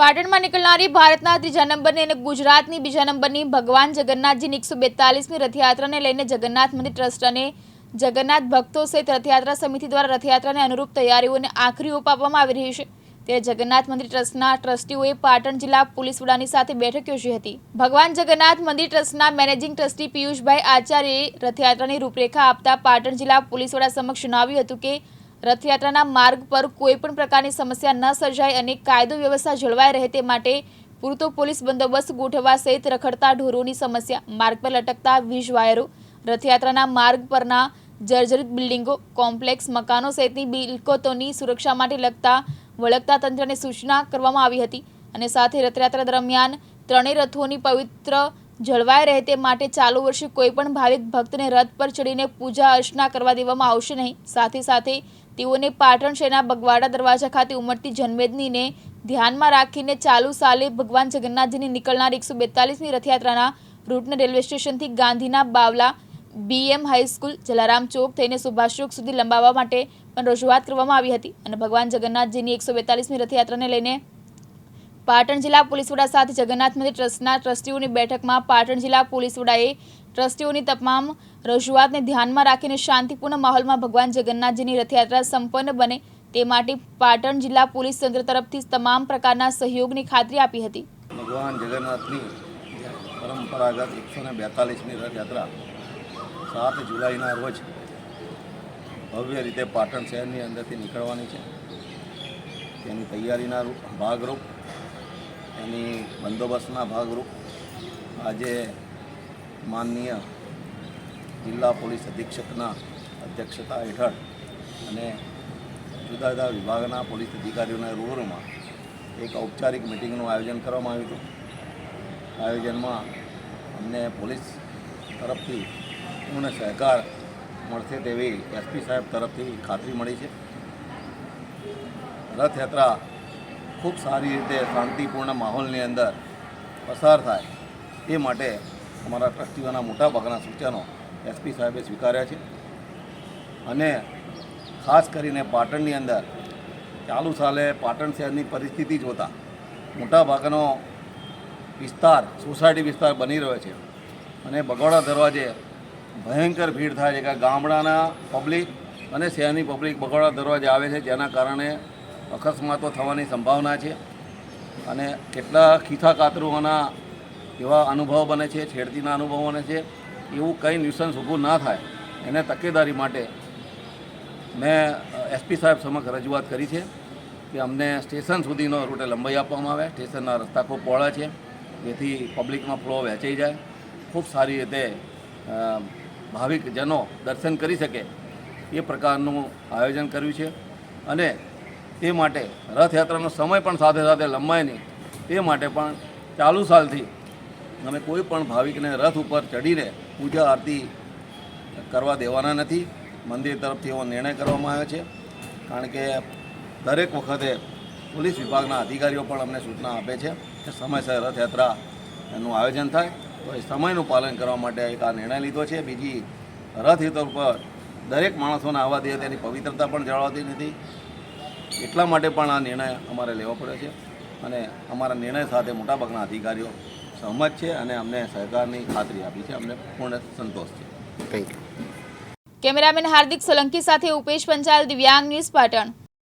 પાટણમાં નીકળનારી ભારતના ત્રીજા નંબરની અને ગુજરાતની બીજા નંબરની ભગવાન જગન્નાથજીની 142મી રથયાત્રાને લઈને જગન્નાથ મંદિર ટ્રસ્ટ અને જગન્નાથ ભક્તો સહિત રથયાત્રા સમિતિ દ્વારા રથયાત્રાને અનુરૂપ તૈયારીઓને આખરી ઓપ આપવામાં આવી રહી છે। ત્યારે જગન્નાથ મંદિર ટ્રસ્ટના ટ્રસ્ટીઓએ પાટણ જિલ્લા પોલીસ વડાની સાથે બેઠક યોજી હતી। ભગવાન જગન્નાથ મંદિર ટ્રસ્ટના મેનેજિંગ ટ્રસ્ટી પિયુષભાઈ આચાર્યએ રથયાત્રાની રૂપરેખા આપતા પાટણ જિલ્લા પોલીસ વડા સમક્ષ જણાવ્યું હતું કે રથયાત્રાના માર્ગ પર કોઈપણ પ્રકારની સમસ્યા ન સર્જાય અને કાયદો વ્યવસ્થા જળવાઈ રહે તે માટે પૂરતો પોલીસ બંદોબસ્ત ગોઠવવા સહિત રખડતા ઢોરોની સમસ્યા, માર્ગ પર લટકતા વીજ વાયરો, રથયાત્રાના માર્ગ પરના જર્જરિત બિલ્ડિંગો, કોમ્પ્લેક્સ મકાનો સહિતની મિલકતોની સુરક્ષા માટે વળગતા તંત્રને સૂચના કરવામાં આવી હતી અને સાથે રથયાત્રા દરમિયાન ત્રણેય રથોની પવિત્ર જળવાઈ રહે તે માટે ચાલુ વર્ષે કોઈપણ ભાવિક ભક્તને રથ પર ચડીને પૂજા અર્ચના કરવા દેવામાં આવશે નહીં। સાથે તેઓને પાટણ શહેરના બગવાડા દરવાજા ખાતે ઉમટતી જનમેદનીને ધ્યાનમાં રાખીને ચાલુ સાલે ભગવાન જગન્નાથજીની નીકળનાર 142મી રથયાત્રાના રૂટને રેલવે સ્ટેશનથી ગાંધીના બાવલા, BM હાઈસ્કૂલ, જલારામ ચોક થઈને સુભાષ ચોક સુધી લંબાવવા માટે પણ રજૂઆત કરવામાં આવી હતી અને ભગવાન જગન્નાથજીની 142મી રથયાત્રાને લઈને પાટણ જિલ્લા પોલીસ વડા સાથે જગન્નાથ મંદિર ટ્રસ્ટના ટ્રસ્ટીઓની બેઠકમાં પાટણ જિલ્લા પોલીસ વડાએ ટ્રસ્ટીઓની તમામ રજૂઆતને ધ્યાનમાં રાખીને શાંતિપૂર્ણ માહોલમાં ભગવાન જગન્નાથજીની રથયાત્રા સંપન્ન બને તે માટે પાટણ જિલ્લા પોલીસ તંત્ર તરફથી તમામ પ્રકારના સહયોગની ખાતરી આપી હતી। ભગવાન જગન્નાથની પરંપરાગત 142મી રથયાત્રા 7 જુલાઈના રોજ ભવ્ય રીતે પાટણ શહેરની અંદરથી નીકળવાની છે। તેની તૈયારીના ભાગરૂપ, એની બંદોબસ્તના ભાગરૂપ આજે માનનીય જિલ્લા પોલીસ અધિક્ષકના અધ્યક્ષતા હેઠળ અને જુદા જુદા વિભાગના પોલીસ અધિકારીઓના રૂબરૂમાં એક ઔપચારિક મિટિંગનું આયોજન કરવામાં આવ્યું હતું। આયોજનમાં અમને પોલીસ તરફથી પૂર્ણ સહકાર મળશે તેવી SP સાહેબ તરફથી ખાતરી મળી છે। રથયાત્રા ખૂબ સારી રીતે શાંતિપૂર્ણ માહોલની અંદર પસાર થાય તે માટે અમારા ટ્રસ્ટીઓના મોટાભાગના સૂચનો SP સાહેબે સ્વીકાર્યા છે અને ખાસ કરીને પાટણની અંદર ચાલુ સાલે પાટણ શહેરની પરિસ્થિતિ જોતા મોટાભાગનો વિસ્તાર સોસાયટી વિસ્તાર બની રહ્યો છે અને બગોડા દરવાજે ભયંકર ભીડ થાય છે કે ગામડાના પબ્લિક અને શહેરની પબ્લિક બગોડા દરવાજે આવે છે, જેના કારણે અકસ્માતો થવાની સંભાવના છે અને કેટલા ખીસા કાતરુઓના એવા અનુભવ બને છે, છેડતીના અનુભવો બને છે। એવું કંઈ ન્યુસન્સ ઊભું ના થાય એને તકેદારી માટે મેં SP સાહેબ સમક્ષ રજૂઆત કરી છે કે અમને સ્ટેશન સુધીનો રૂટે લંબાઈ આપવામાં આવે। સ્ટેશનના રસ્તા ખૂબ પહોળા છે, જેથી પબ્લિકમાં ફ્લો વહેંચાઈ જાય, ખૂબ સારી રીતે ભાવિકજનો દર્શન કરી શકે એ પ્રકારનું આયોજન કર્યું છે અને તે માટે રથયાત્રાનો સમય પણ સાથે સાથે લંબાય નહીં તે માટે પણ ચાલુ સાલથી અમે કોઈ પણ ભાવિકને રથ ઉપર ચડીને પૂજા આરતી કરવા દેવાના નથી। મંદિર તરફથી એવો નિર્ણય કરવામાં આવ્યો છે, કારણ કે દરેક વખતે પોલીસ વિભાગના અધિકારીઓ પણ અમને સૂચના આપે છે કે સમયસર રથયાત્રા એનું આયોજન થાય, તો એ સમયનું પાલન કરવા માટે એક આ નિર્ણય લીધો છે। બીજી, રથયાત્રા ઉપર દરેક માણસોને આવવા દે તેની પવિત્રતા પણ જળવાતી નથી, એટલા માટે પણ આ નિર્ણય અમારે લેવો પડ્યો છે અને અમારા નિર્ણય સાથે મોટાભાગના અધિકારીઓ સહમત છે અને અમને સહકારની ખાતરી આપી છે। અમને પૂર્ણ સંતોષ છે। Thank you. કેમેરામેન હાર્દિક સોલંકી સાથે ઉપેશ પંચાલ, દિવ્યાંગ ન્યૂઝ, પાટણ।